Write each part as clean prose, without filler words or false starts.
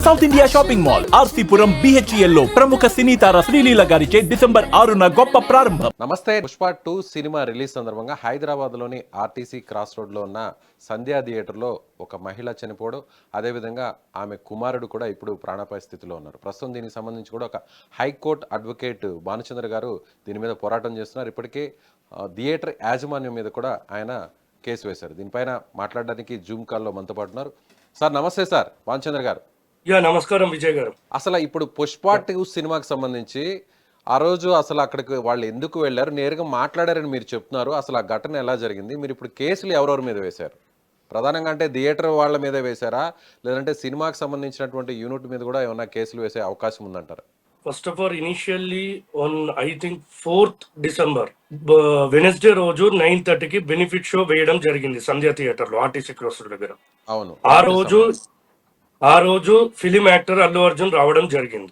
South India shopping mall RC Puram BHEL లో ప్రముఖ సినీ తార శ్రీలీల గారిచే డిసెంబర్ 6న గొప్ప ప్రారంభం. నమస్తే. పుష్ప 2 సినిమా రిలీజ్ సందర్భంగా హైదరాబాద్లోని ఆర్టీసీ క్రాస్ రోడ్లో ఉన్న సంధ్యా థియేటర్లో ఒక మహిళ చనిపోవడం, అదేవిధంగా ఆమె కుమారుడు కూడా ఇప్పుడు ప్రాణాపాయ స్థితిలో ఉన్నారు. ప్రస్తుతం దీనికి సంబంధించి కూడా ఒక హైకోర్టు అడ్వకేట్ భానుచంద్ర గారు దీని మీద పోరాటం చేస్తున్నారు. ఇప్పటికే థియేటర్ యాజమాన్యం మీద కూడా ఆయన కేసు వేశారు. దీనిపైన మాట్లాడడానికి జూమ్ కాల్లో మనతో పాటు ఉన్నారు. సార్ నమస్తే. సార్ భానుచంద్ర గారు. నమస్కారం విజయ్ గారు. అసలు ఇప్పుడు పుష్ప 2 సినిమాకి సంబంధించి ఆ రోజు అసలు అక్కడికి వాళ్ళు ఎందుకు వెళ్ళారు, నేరుగా మాట్లాడారని మీరు చెప్తున్నారు. అసలు ఆ ఘటన ఎలా జరిగింది? మీరు ఇప్పుడు కేసులు ఎవరెవరి మీద వేశారు? ప్రధానంగా అంటే థియేటర్ వాళ్ళ మీద వేశారా, లేదంటే సినిమాకి సంబంధించినటువంటి యూనిట్ మీద కూడా ఏమైనా కేసులు వేసే అవకాశం ఉందంటారా? First of all initially on I think 4th December Wednesday రోజు 9:30కి బెనిఫిట్ షో వేయడం జరిగింది సంధ్యా థియేటర్ లో, ఆర్టీసీ క్రాస్ రోడ్ దగ్గర. అవును. ఆ రోజు ఫిలిం యాక్టర్ అల్లు అర్జున్ రావడం జరిగింది.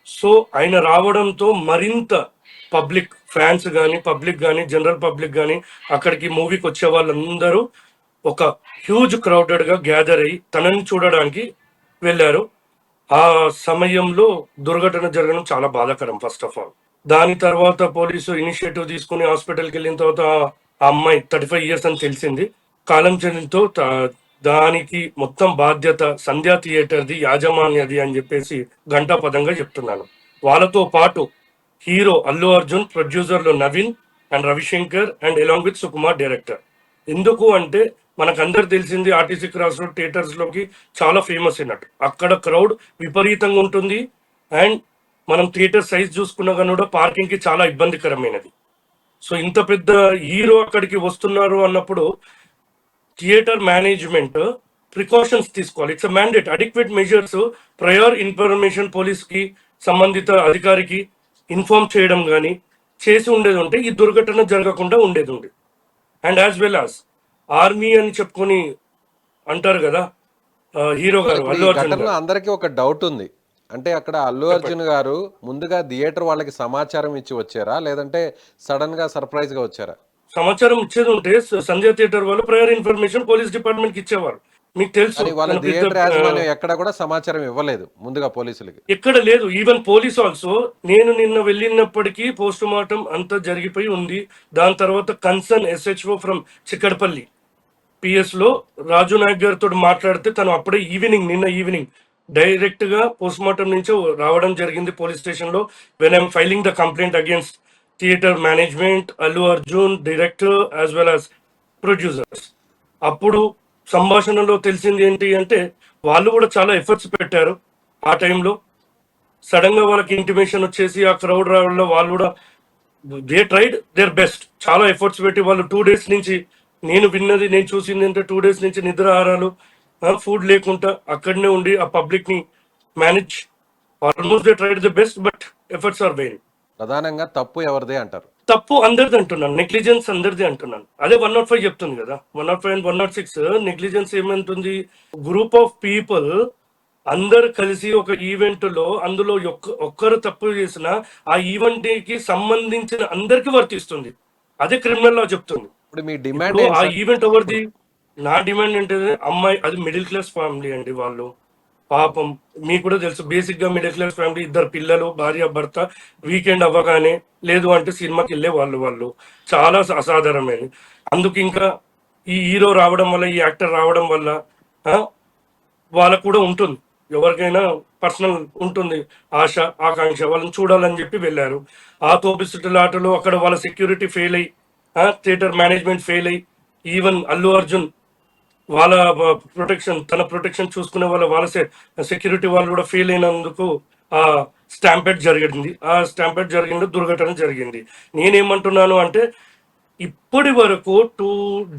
సో ఆయన రావడంతో మరింత పబ్లిక్ ఫ్యాన్స్ కానీ, పబ్లిక్ కానీ, జనరల్ పబ్లిక్ కానీ, అక్కడికి మూవీకి వచ్చే వాళ్ళందరూ ఒక హ్యూజ్ క్రౌడెడ్ గా గ్యాదర్ అయ్యి తనని చూడడానికి వెళ్ళారు. ఆ సమయంలో దుర్ఘటన జరగడం చాలా బాధాకరం. ఫస్ట్ ఆఫ్ ఆల్ దాని తర్వాత పోలీసు ఇనిషియేటివ్ తీసుకుని హాస్పిటల్కి వెళ్ళిన తర్వాత ఆ అమ్మాయి 35 years అని తెలిసింది. కాలం చెందితో దానికి మొత్తం బాధ్యత సంధ్యా థియేటర్ది, యాజమాన్యది అని చెప్పేసి ఘంటాపదంగా చెప్తున్నాను. వాళ్ళతో పాటు హీరో అల్లు అర్జున్, ప్రొడ్యూసర్లు Naveen and Ravishankar and along with Sukumar director. ఎందుకు అంటే మనకందరు తెలిసింది ఆర్టీసీ క్రాస్ రోడ్ థియేటర్స్ లోకి చాలా ఫేమస్ అయినట్టు. అక్కడ క్రౌడ్ విపరీతంగా ఉంటుంది అండ్ మనం థియేటర్ సైజ్ చూసుకున్నా కానీ కూడా పార్కింగ్ కి చాలా ఇబ్బందికరమైనది. సో ఇంత పెద్ద హీరో అక్కడికి వస్తున్నారు అన్నప్పుడు థియేటర్ మేనేజ్మెంట్ ప్రికాషన్స్ తీసుకోవాలి. It's mandate. Adequate measures, prior information police కి, సంబంధిత అధికారికి ఇన్ఫార్మ్ చేయడం కానీ చేసి ఉండేది ఉంటే ఈ దుర్ఘటన జరగకుండా ఉండేది ఉంది. And as well as army అని చెప్పుకొని అంటారు కదా హీరో గారు అల్లు అర్జున్ గారు. అందరికీ ఒక డౌట్ ఉంది. అంటే అక్కడ అల్లు అర్జున్ గారు ముందుగా థియేటర్ వాళ్ళకి సమాచారం ఇచ్చి వచ్చారా, లేదంటే సడన్ గా సర్ప్రైజ్ గా వచ్చారా? సమాచారం ఇచ్చేది ఉంటే సంధ్యా థియేటర్ వాళ్ళు ప్రయర్ ఇన్ఫర్మేషన్ పోలీస్ డిపార్ట్మెంట్ కి ఇచ్చేవారు. మీకు తెలుసు ఎక్కడ కూడా సమాచారం ఇవ్వలేదు ముందుగా పోలీసులకి, ఎక్కడ లేదు. ఈవెన్ పోలీస్ ఆల్సో, నేను నిన్న వెళ్ళినప్పటికీ పోస్ట్ మార్టం అంతా జరిగిపోయి ఉంది. దాని తర్వాత concern SHO from Chikkadpally PS లో రాజు నాయక్ గారితో మాట్లాడితే తను అప్పుడే నిన్న ఈవినింగ్ డైరెక్ట్ గా పోస్ట్ మార్టం నుంచి రావడం జరిగింది పోలీస్ స్టేషన్ లో. When I'm filing the complaint against theatre management, Allu Arjun, director as well as producers. అప్పుడు సంభాషణలో తెలిసింది ఏంటి అంటే వాళ్ళు కూడా చాలా ఎఫర్ట్స్ పెట్టారు. ఆ టైంలో సడన్ గా వాళ్ళకి ఇంటిమేషన్ వచ్చేసి ఆ క్రౌడ్ రావడంలో వాళ్ళు కూడా దే ట్రైడ్ దేర్ బెస్ట్. చాలా ఎఫర్ట్స్ పెట్టి వాళ్ళు 2 days నుంచి, నేను చూసింది అంటే 2 days నుంచి నిద్రాహారాలు, ఫుడ్ లేకుండా అక్కడనే ఉండి ఆ పబ్లిక్ ని manage, almost they tried the best, but efforts are vain. ప్రధానంగా తప్పు ఎవరిదే అంటారు? తప్పు అందరిది అంటున్నాను, నెగ్లిజెన్స్ అందరిది అంటున్నాను. అదే 105 చెప్తుంది కదా, 105 అండ్ 106 నెగ్లిజెన్స్ ఏమంటుంది? గ్రూప్ ఆఫ్ పీపుల్ అందరు కలిసి ఒక ఈవెంట్ లో, అందులో ఒక్కరు తప్పు చేసినా ఆ ఈవెంట్ కి సంబంధించిన అందరికి వర్తిస్తుంది. అదే క్రిమినల్ లా చెప్తుంది. ఇప్పుడు మీ డిమాండ్ ఆ ఈవెంట్ ఎవరిది? నా డిమాండ్ ఏంటంటే అమ్మాయి, అది మిడిల్ క్లాస్ ఫ్యామిలీ అండి. వాళ్ళు పాపం మీకు కూడా తెలుసు, బేసిక్ గా మిడిల్ క్లాస్ ఫ్యామిలీ, 2 పిల్లలు, భార్య భర్త, వీకెండ్ అవ్వగానే లేదు అంటే సినిమాకి వెళ్ళే వాళ్ళు చాలా అసాధారణమైనది. అందుకు ఇంకా ఈ హీరో రావడం వల్ల, ఈ యాక్టర్ రావడం వల్ల వాళ్ళకు కూడా ఉంటుంది, ఎవరికైనా పర్సనల్ ఉంటుంది ఆశ, ఆకాంక్ష, వాళ్ళని చూడాలని చెప్పి వెళ్ళారు. ఆ తోపిస్తుల ఆటలో అక్కడ వాళ్ళ సెక్యూరిటీ ఫెయిల్ అయ్యి, థియేటర్ మేనేజ్మెంట్ ఫెయిల్ అయ్యి, ఈవెన్ అల్లు అర్జున్ వాళ్ళ తన ప్రొటెక్షన్ చూసుకునే వాళ్ళ సెక్యూరిటీ వాళ్ళు కూడా ఫెయిల్ అయినందుకు ఆ స్టాంపెడ్ జరిగింది. ఆ స్టాంపెడ్ జరిగిన దుర్ఘటన జరిగింది. నేనేమంటున్నాను అంటే ఇప్పటి వరకు 2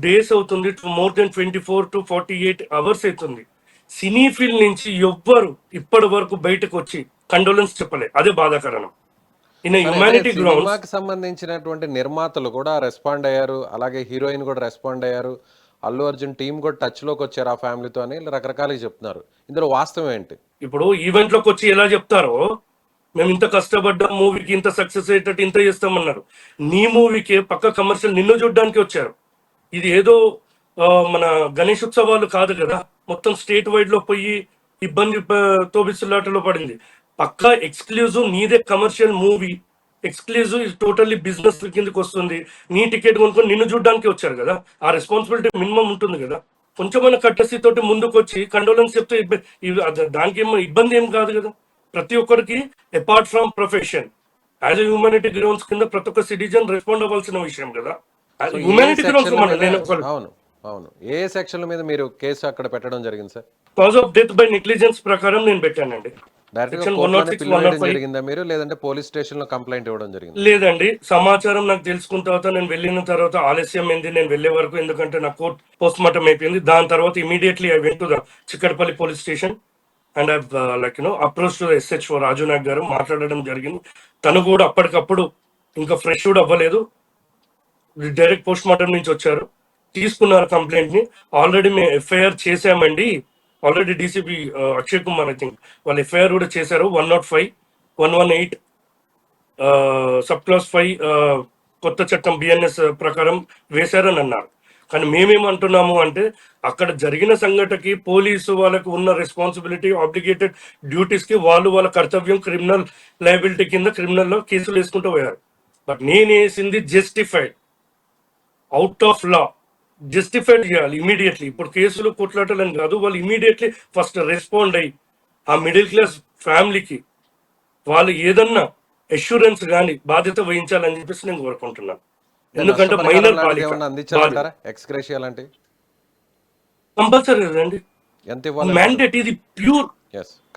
days అవుతుంది, మోర్ దెన్ 24 to 48 hours అవుతుంది. సినీ ఫీల్డ్ నుంచి ఎవ్వరు ఇప్పటి వరకు బయటకు వచ్చి కండోలెన్స్ చెప్పలే. అదే బాధాకరణం. హ్యుమానిటీ గ్రౌండ్స్ సంబంధించినటువంటి నిర్మాతలు కూడా రెస్పాండ్ అయ్యారు, అలాగే హీరోయిన్ కూడా రెస్పాండ్ అయ్యారు, అల్లు అర్జున్ టీం కూడా టచ్ లోకి వచ్చారు ఆ ఫ్యామిలీతో అని రకరకాలుగా చెప్తున్నారు. ఇందులో వాస్తవం ఏంటి? ఇప్పుడు ఈవెంట్ లోకి వచ్చి ఎలా చెప్తారో, మేము ఇంత కష్టపడ్డాం, మూవీకి ఇంత సక్సెస్ అయ్యేటట్టు ఇంత చేస్తామన్నారు. నీ మూవీకి పక్క కమర్షియల్ నిన్ను చూడడానికి వచ్చారు. ఇది ఏదో మన గణేష్ ఉత్సవాలు కాదు కదా, మొత్తం స్టేట్ వైడ్ లో పోయి తోబిస్తులాటలో పడింది. పక్కా ఎక్స్క్లూజివ్ నీదే commercial movie, exclusive totally business కిందకి వస్తుంది. నీ టికెట్ కొనుక్కొని నిన్ను చూడడానికి వచ్చారు కదా, ఆ రెస్పాన్సిబిలిటీ మినిమం ఉంటుంది కదా. కొంచెమైనా కట్టసి తోటి ముందుకు వచ్చి కండోలెన్స్ చెప్తే దానికి ఏమో ఇబ్బంది ఏం కాదు కదా. ప్రతి ఒక్కరికి apart from profession as a humanity grounds కింద ప్రతి ఒక్క సిటిజన్ రెస్పాండ్ అవ్వాల్సిన విషయం కదా. సో ఏ హ్యూమానిటీ గ్రౌండ్స్ సెక్షన్ల మీద నేను అవును అవును ఏ సెక్షన్ల మీద మీరు కేసు అక్కడ పెట్టడం జరిగింది sir? Cause of death by negligence ప్రకారం నేను పెట్టానండి. డైరెక్ట్ గా సెక్షన్ కోర్టులోనే 106, పిలువేయడం 105 జరిగిందా మీరు, లేదంటే పోలీస్ స్టేషన్ లో కంప్లైంట్ ఇవ్వడం జరిగింది? లేదండి. సమాచారం నాకు తెలుసుకున్న తర్వాత నేను వెళ్ళిన తర్వాత ఆలస్యం ఏంది నేను వెళ్ళే వరకు, ఎందుకంటే నా కోర్ట్ పోస్ట్ మార్టం అయిపోయింది. దాని తర్వాత immediately I went to the Chikkadpally police station and like approach to SHO Raju Naik garu మాట్లాడడం జరిగింది. తను కూడా అప్పటికప్పుడు ఇంకా ఫ్రెష్ కూడా అవ్వలేదు, డైరెక్ట్ పోస్ట్ మార్టం నుంచి వచ్చారు, తీసుకున్నారు కంప్లైంట్ ని. ఆల్రెడీ మేము FIR చేశామండి. Already DCP Akshay Kumar I think వాళ్ళు FIR కూడా చేశారు. 105, 118 సబ్ క్లాస్ 5 కొత్త చట్టం BNS ప్రకారం వేశారని అన్నారు. కానీ మేమేమంటున్నాము అంటే అక్కడ జరిగిన సంఘటనకి పోలీసు వాళ్ళకు ఉన్న రెస్పాన్సిబిలిటీ, ఆబ్లిగేటెడ్ డ్యూటీస్ కి వాళ్ళు వాళ్ళ కర్తవ్యం క్రిమినల్ లయబిలిటీ కింద క్రిమినల్లో కేసులు వేసుకుంటూ పోయారు. బట్ నేను వేసింది justified out of law, justified చేయాలి ఇమీడియట్లీ. ఇప్పుడు కేసులు కొట్లాటలని కాదు, వాళ్ళు ఇమీడియట్లీ ఫస్ట్ రెస్పాండ్ అయ్యి ఆ మిడిల్ క్లాస్ ఫ్యామిలీకి వాళ్ళు ఏదన్నా అష్యూరెన్స్ కానీ బాధ్యత వహించాలని చెప్పేసి నేను కోరుకుంటున్నాను. ఎందుకంటే మైనర్ అందించాలంటారా ఎక్స్గ్రేషియా లాంటివి? కంపల్సరీ కదండి, ఎంత ఇవ్వాలి? మ్యాండేట్ ఇది ప్యూర్.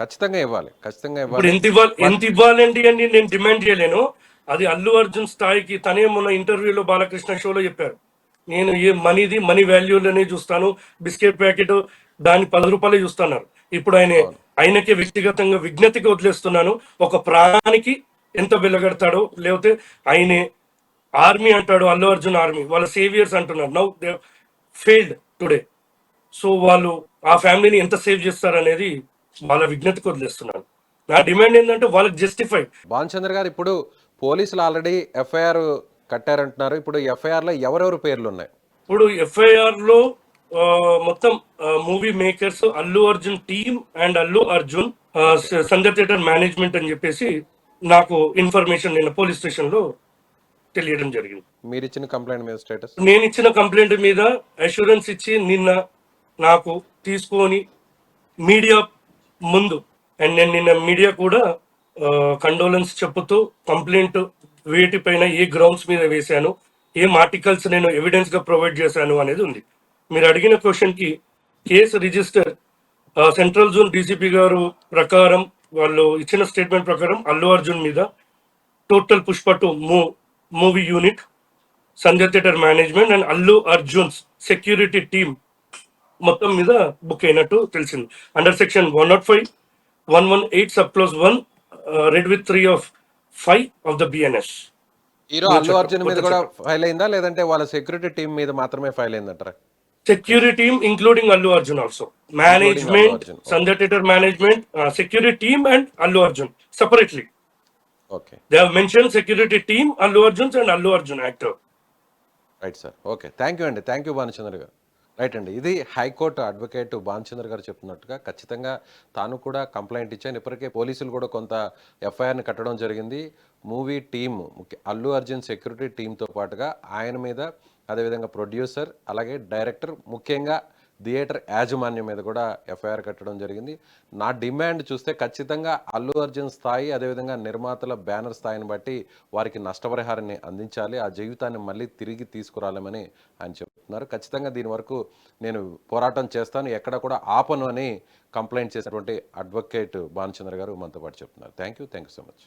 ఖచ్చితంగా ఇవ్వాలి, ఖచ్చితంగా ఇప్పుడు ఇవ్వాలి. ఎంత ఇవ్వాలండి అని నేను డిమాండ్ చేయలేను. అది అల్లు అర్జున్ స్థాయికి తనే మొన్న ఇంటర్వ్యూలో బాలకృష్ణ షోలో చెప్పారు, నేను ఏ మనీ వాల్యూలోనే చూస్తాను, బిస్కెట్ ప్యాకెట్ దాని 10 రూపాయలే చూస్తున్నారు. ఇప్పుడు ఆయనకే వ్యక్తిగతంగా విజ్ఞతకి వదిలేస్తున్నాను, ఒక ప్రాణానికి ఎంత వెలగడతాడో. లేకపోతే ఆయనే ఆర్మీ అంటాడు, అల్లు అర్జున్ ఆర్మీ, వాళ్ళ సేవియర్స్ అంటున్నారు. Now they failed today. So వాళ్ళు ఆ ఫ్యామిలీని ఎంత సేవ్ చేస్తారు అనేది వాళ్ళ విజ్ఞతకి వదిలేస్తున్నాను. నా డిమాండ్ ఏంటంటే వాళ్ళకి జస్టిఫై. భానుచంద్ర గారు, ఇప్పుడు పోలీసులు ఆల్రెడీ FIR కట్టారంటున్నారు. ఇప్పుడు FIR లో ఎవరెవరు పేర్లు ఉన్నాయి? ఇప్పుడు FIR లో మొత్తం movie makers, Allu Arjun team and Allu Arjun Sanjay theatre management అని చెప్పేసి నాకు ఇన్ఫర్మేషన్ నిన్న పోలీస్ స్టేషన్ లో తెలియడం జరిగింది. మీరు ఇచ్చిన కంప్లైంట్ మీద స్టేటస్? నేను ఇచ్చిన కంప్లైంట్ మీద అష్యూరెన్స్ ఇచ్చి నిన్న నాకు తీసుకొని మీడియా ముందు, అండ్ నేను నిన్న మీడియా కూడా కండోలెన్స్ చెప్పుతూ కంప్లైంట్ వేటిపైన ఏ గ్రౌండ్స్ మీద వేశాను, ఏం ఆర్టికల్స్ నేను ఎవిడెన్స్ గా ప్రొవైడ్ చేశాను అనేది ఉంది. మీరు అడిగిన క్వశ్చన్ కి case register central zone DCP గారు ప్రకారం వాళ్ళు ఇచ్చిన స్టేట్మెంట్ ప్రకారం అల్లు అర్జున్ మీద total Pushpa 2 movie unit, Sanjay theatre management and Allu Arjun's security team మొత్తం మీద బుక్ అయినట్టు తెలిసింది. Under section 105, 118 sub class 1 red with 3 of 5 of the BNS. Hero Allu Arjun మీద కూడా ఫైల్ అయిందా, లేదంటే వాళ్ళ సెక్యూరిటీ టీం మీద మాత్రమే file అయిందంటారా? Security team including Allu Arjun also. Management, Sanjay Theatre management, security team and Allu Arjun separately. Okay. They have mentioned security team, Allu Arjun and Allu Arjun actor. Right sir, okay, thank you అండి, thank you Bhanuchandra గారు. Right అండి, ఇది high court advocate Bhanuchandra గారు చెప్తున్నట్టుగా ఖచ్చితంగా తాను కూడా complaint ఇచ్చాను. ఇప్పటికే పోలీసులు కూడా కొంత FIRని కట్టడం జరిగింది. Movie team, Allu Arjun security టీంతో పాటుగా ఆయన మీద, అదేవిధంగా ప్రొడ్యూసర్, అలాగే డైరెక్టర్, ముఖ్యంగా థియేటర్ యాజమాన్యం మీద కూడా FIR కట్టడం జరిగింది. నా డిమాండ్ చూస్తే ఖచ్చితంగా అల్లు అర్జున్ స్థాయి, అదేవిధంగా నిర్మాతల బ్యానర్ స్థాయిని బట్టి వారికి నష్టపరిహారాన్ని అందించాలి, ఆ జీవితాన్ని మళ్ళీ తిరిగి తీసుకురాలేమని ఆయన చెప్తున్నారు. ఖచ్చితంగా దీని వరకు నేను పోరాటం చేస్తాను, ఎక్కడ కూడా ఆపను అని కంప్లైంట్ చేసినటువంటి అడ్వకేట్ భానుచంద్ర గారు మనతో పాటు చెప్తున్నారు. Thank you so much.